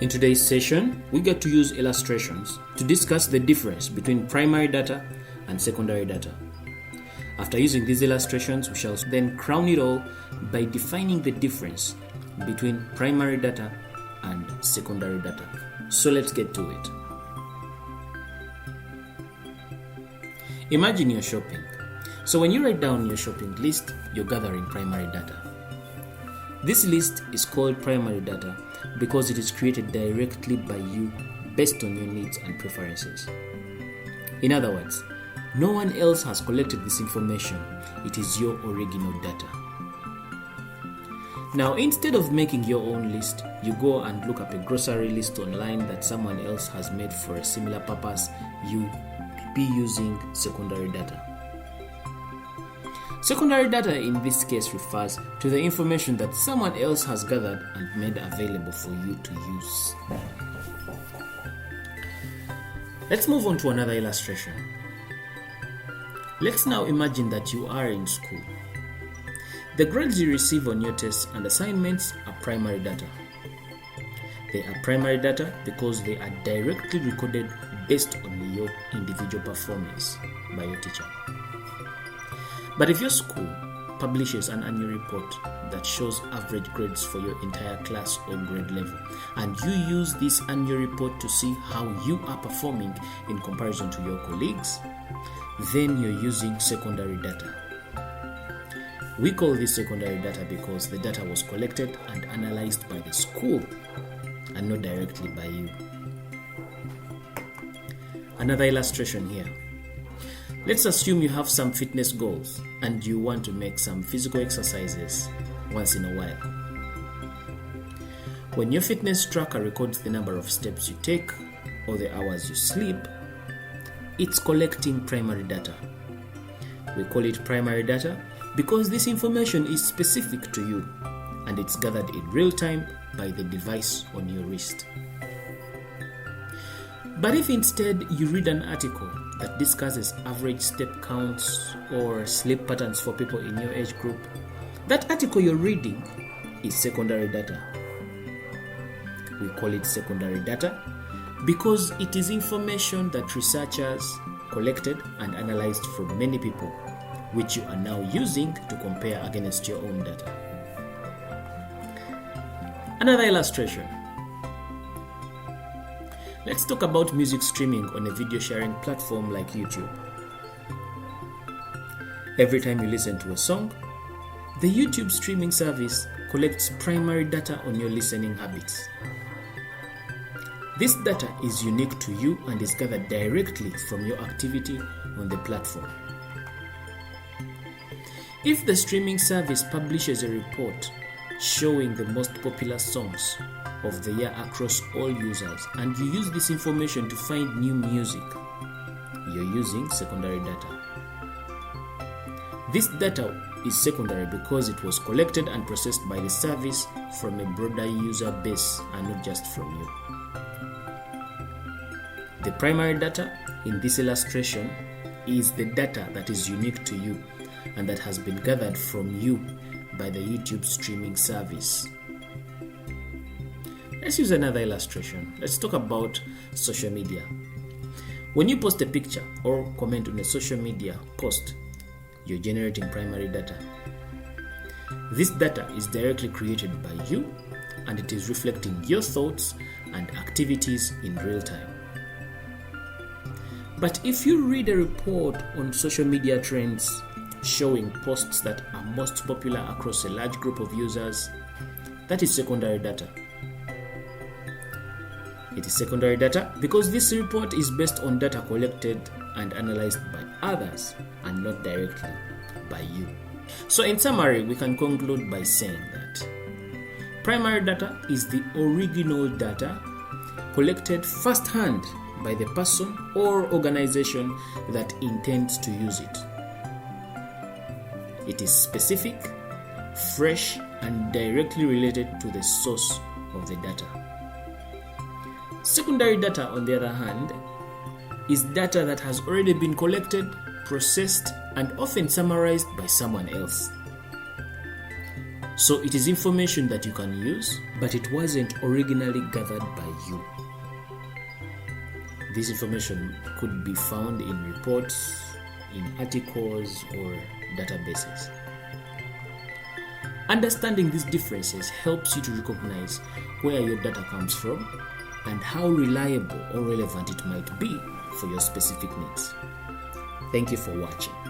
In today's session, we get to use illustrations to discuss the difference between primary data and secondary data. After using these illustrations, we shall then crown it all by defining the difference between primary data and secondary data. So let's get to it. Imagine you're shopping. So when you write down your shopping list, you're gathering primary data. This list is called primary data because it is created directly by you based on your needs and preferences. In other words, no one else has collected this information. It is your original data. Now, instead of making your own list, you go and look up a grocery list online that someone else has made for a similar purpose. You be using secondary data. Secondary data in this case refers to the information that someone else has gathered and made available for you to use. Let's move on to another illustration. Let's now imagine that you are in school. The grades you receive on your tests and assignments are primary data. They are primary data because they are directly recorded based on your individual performance by your teacher. But if your school publishes an annual report that shows average grades for your entire class or grade level, and you use this annual report to see how you are performing in comparison to your colleagues, then you're using secondary data. We call this secondary data because the data was collected and analyzed by the school and not directly by you. Another illustration here. Let's assume you have some fitness goals and you want to make some physical exercises once in a while. When your fitness tracker records the number of steps you take or the hours you sleep, it's collecting primary data. We call it primary data because this information is specific to you and it's gathered in real time by the device on your wrist. But if instead you read an article that discusses average step counts or sleep patterns for people in your age group, that article you're reading is secondary data. We call it secondary data because it is information that researchers collected and analyzed from many people, which you are now using to compare against your own data. Another illustration. Let's talk about music streaming on a video sharing platform like YouTube. Every time you listen to a song, the YouTube streaming service collects primary data on your listening habits. This data is unique to you and is gathered directly from your activity on the platform. If the streaming service publishes a report showing the most popular songs of the year across all users, and you use this information to find new music, you're using secondary data. This data is secondary because it was collected and processed by the service from a broader user base and not just from you. The primary data in this illustration is the data that is unique to you and that has been gathered from you by the YouTube streaming service. Let's use another illustration. Let's talk about social media. When you post a picture or comment on a social media post, you're generating primary data. This data is directly created by you and it is reflecting your thoughts and activities in real time. But if you read a report on social media trends showing posts that are most popular across a large group of users, that is secondary data. It is secondary data because this report is based on data collected and analyzed by others and not directly by you. So in summary, we can conclude by saying that primary data is the original data collected firsthand by the person or organization that intends to use it. It is specific, fresh, and directly related to the source of the data. Secondary data, on the other hand, is data that has already been collected, processed, and often summarized by someone else. So it is information that you can use, but it wasn't originally gathered by you. This information could be found in reports, in articles, or databases. Understanding these differences helps you to recognize where your data comes from and how reliable or relevant it might be for your specific needs. Thank you for watching.